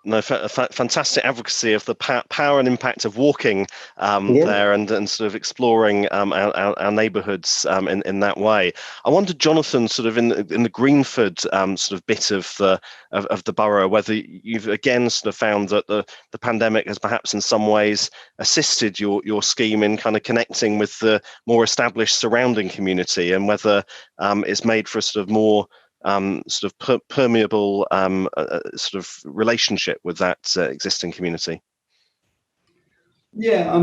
No, fantastic advocacy of the power and impact of walking there, and sort of exploring our neighbourhoods in that way. I wondered, Jonathan, sort of in the Greenford sort of bit of the borough, whether you've again sort of found that the pandemic has perhaps in some ways assisted your scheme in kind of connecting with the more established surrounding community, and whether it's made for a sort of more sort of permeable sort of relationship with that existing community. Yeah,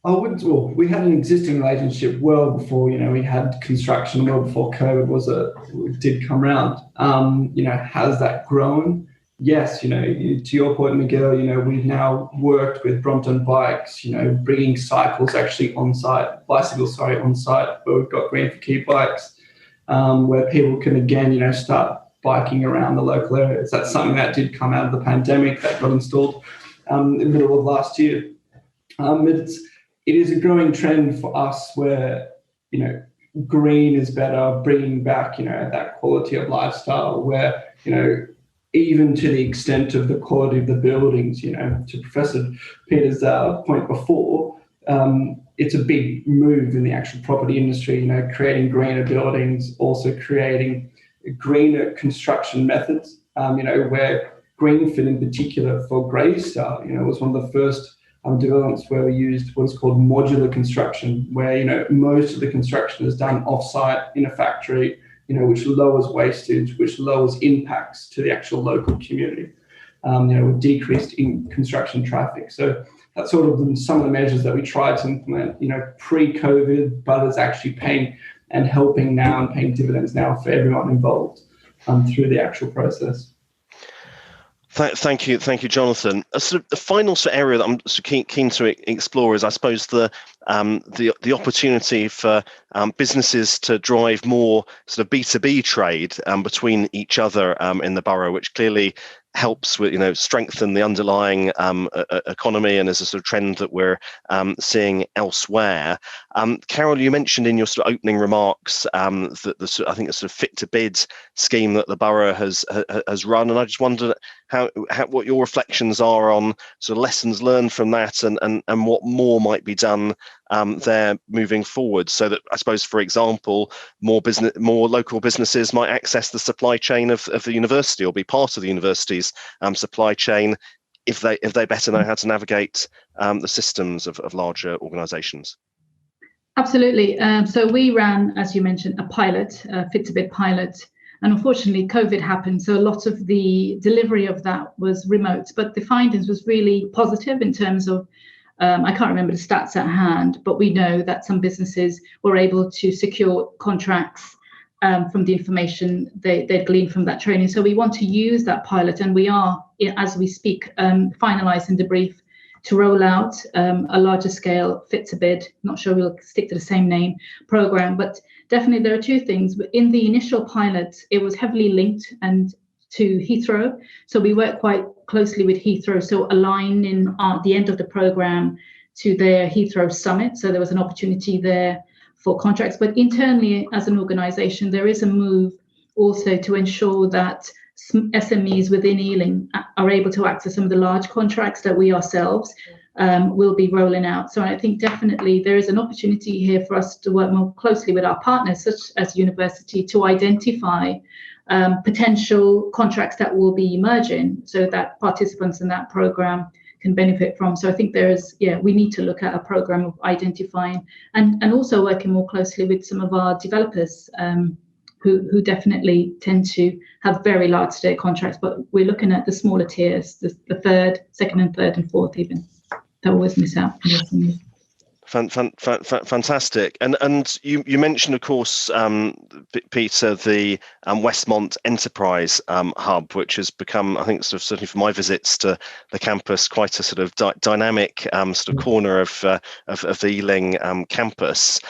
we had an existing relationship well before, we had construction, well before COVID did come around. Has that grown? Yes, to your point, Miguel, we've now worked with Brompton Bikes, bringing bicycles on site, where we've got Green for Key bikes, where people can again, start biking around the local areas. That's something that did come out of the pandemic that got installed in the middle of last year. It is a growing trend for us where, green is better, bringing back, that quality of lifestyle where, even to the extent of the quality of the buildings, to Professor Peter's point before, it's a big move in the actual property industry, creating greener buildings, also creating greener construction methods, where Greenprint in particular for Greystar, was one of the first developments where we used what is called modular construction, where, most of the construction is done off-site in a factory, which lowers wastage, which lowers impacts to the actual local community, with decreased in construction traffic. So that's sort of some of the measures that we tried to implement, pre-COVID, but it's actually paying and helping now and paying dividends now for everyone involved through the actual process. Thank you, Jonathan. The final area that I'm keen to explore is, I suppose, the opportunity for businesses to drive more sort of B2B trade between each other in the borough, which clearly helps with strengthen the underlying economy, and is a sort of trend that we're seeing elsewhere. Carol, you mentioned in your sort of opening remarks that I think the sort of fit to bid scheme that the borough has run, and I just wondered how what your reflections are on sort of lessons learned from that, and what more might be done there moving forward, so that, I suppose, for example, more local businesses might access the supply chain of the university, or be part of the university's supply chain, if they better know how to navigate the systems of larger organisations. Absolutely. So we ran, as you mentioned, a pilot, a fit to bid pilot, and unfortunately COVID happened, so a lot of the delivery of that was remote, but the findings was really positive in terms of I can't remember the stats at hand, but we know that some businesses were able to secure contracts from the information they gleaned from that training. So we want to use that pilot, and we are, as we speak, finalising the brief to roll out a larger scale fit to bid. Not sure we'll stick to the same name program, but definitely there are two things. In the initial pilot, it was heavily linked to Heathrow. So we work quite closely with Heathrow, so aligning at the end of the program to their Heathrow summit. So there was an opportunity there for contracts, but internally as an organisation, there is a move also to ensure that SMEs within Ealing are able to access some of the large contracts that we ourselves will be rolling out. So I think definitely there is an opportunity here for us to work more closely with our partners, such as university, to identify potential contracts that will be emerging, so that participants in that program can benefit from. So I think we need to look at a program of identifying and also working more closely with some of our developers who definitely tend to have very large scale contracts, but we're looking at the smaller tiers, the second and third and fourth even, that always miss out. Fantastic. And you mentioned, of course, Peter, the Westmont Enterprise Hub, which has become, I think, certainly for my visits to the campus, quite a sort of dynamic sort of corner of the Ealing campus.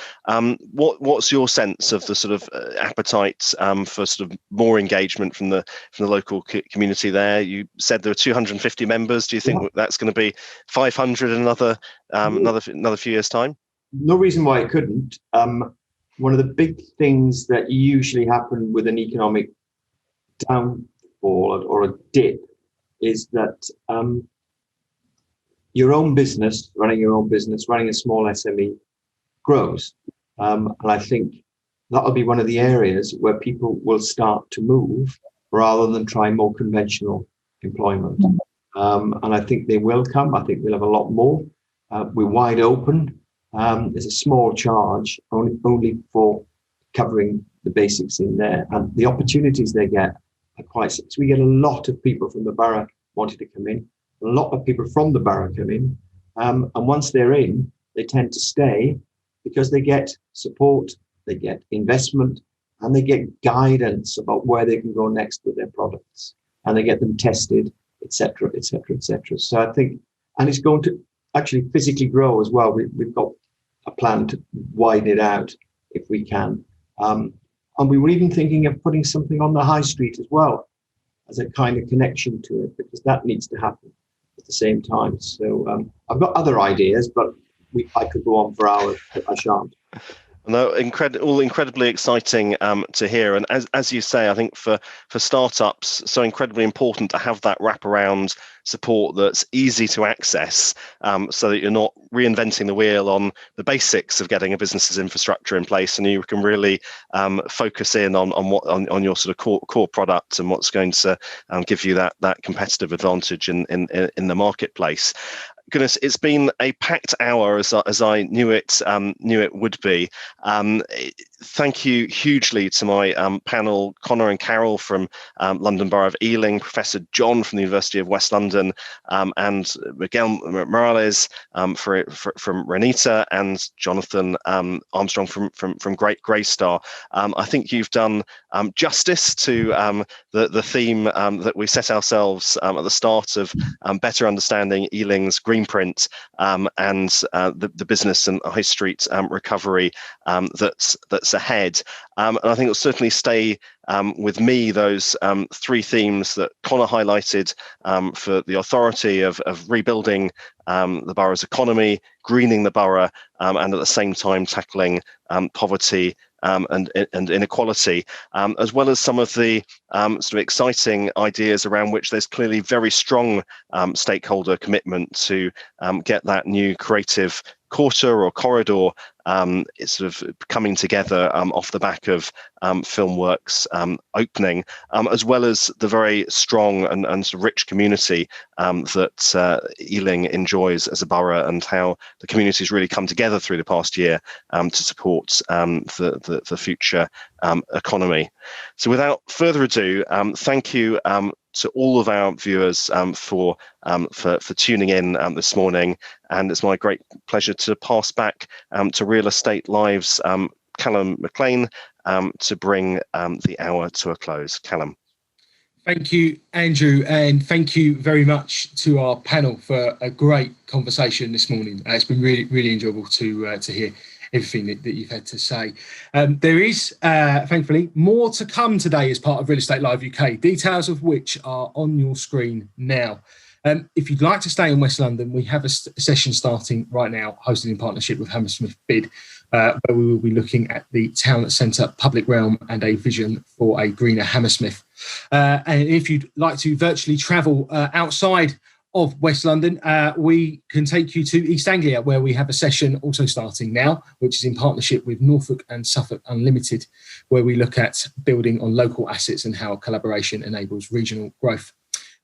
What's your sense of the sort of appetite for sort of more engagement from the local community there? You said there are 250 members. Do you think that's going to be 500 in another few years' time? No reason why it couldn't. One of the big things that usually happen with an economic downfall or a dip is that running your own business, running a small SME grows. And I think that'll be one of the areas where people will start to move rather than try more conventional employment. And I think they will come. I think we'll have a lot more. We're wide open. There's a small charge only for covering the basics in there, and the opportunities they get are quite. So we get a lot of people from the borough wanting to come in. A lot of people from the borough come in, And once they're in, they tend to stay because they get support, they get investment, and they get guidance about where they can go next with their products, and they get them tested, etc., etc., etc. So I think, and it's going to actually physically grow as well. We've got a plan to widen it out if we can. And we were even thinking of putting something on the high street as well as a kind of connection to it, because that needs to happen at the same time. So I've got other ideas, but I could go on for hours, but I shan't. No, all incredibly exciting to hear. And as you say, I think for startups, so incredibly important to have that wraparound support that's easy to access, so that you're not reinventing the wheel on the basics of getting a business's infrastructure in place, and you can really focus in on your sort of core product and what's going to give you that competitive advantage in the marketplace. Goodness, it's been a packed hour as I knew it would be. Thank you hugely to my panel, Connor and Carol from London Borough of Ealing, Professor John from the University of West London, and Miguel Morales from Renita, and Jonathan Armstrong from Greystar. I think you've done justice to the theme that we set ourselves at the start of better understanding Ealing's Greenprint and the business and high street recovery that's ahead. And I think it'll certainly stay with me, those three themes that Connor highlighted for the authority of rebuilding the borough's economy, greening the borough, and at the same time tackling poverty and inequality, as well as some of the sort of exciting ideas around which there's clearly very strong stakeholder commitment to get that new creative quarter or corridor it's sort of coming together off the back of Filmworks opening, as well as the very strong and sort of rich community that Ealing enjoys as a borough, and how the community's really come together through the past year to support the future economy. So without further ado, thank you to all of our viewers for tuning in this morning, and it's my great pleasure to pass back to Real Estate Live's Callum McLean to bring the hour to a close. Callum. Thank you, Andrew, and thank you very much to our panel for a great conversation this morning. It's been really enjoyable to hear everything that you've had to say. There is, thankfully, more to come today as part of Real Estate Live UK, details of which are on your screen now. If you'd like to stay in West London, we have a session starting right now, hosted in partnership with Hammersmith Bid, where we will be looking at the town centre public realm and a vision for a greener Hammersmith. And if you'd like to virtually travel outside of West London, we can take you to East Anglia, where we have a session also starting now, which is in partnership with Norfolk and Suffolk Unlimited, where we look at building on local assets and how collaboration enables regional growth.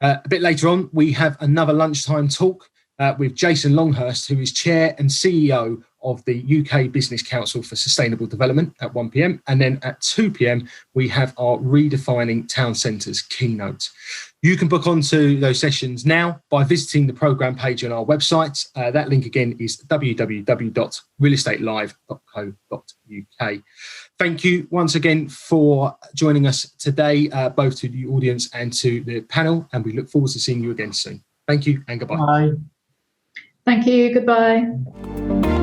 A bit later on, we have another lunchtime talk with Jason Longhurst, who is Chair and CEO of the UK Business Council for Sustainable Development at 1 p.m. And then at 2 p.m, we have our Redefining Town Centres keynote. You can book onto those sessions now by visiting the programme page on our website. That link again is www.realestatelive.co.uk. Thank you once again for joining us today, both to the audience and to the panel, and we look forward to seeing you again soon. Thank you and goodbye. Bye. Thank you. Goodbye.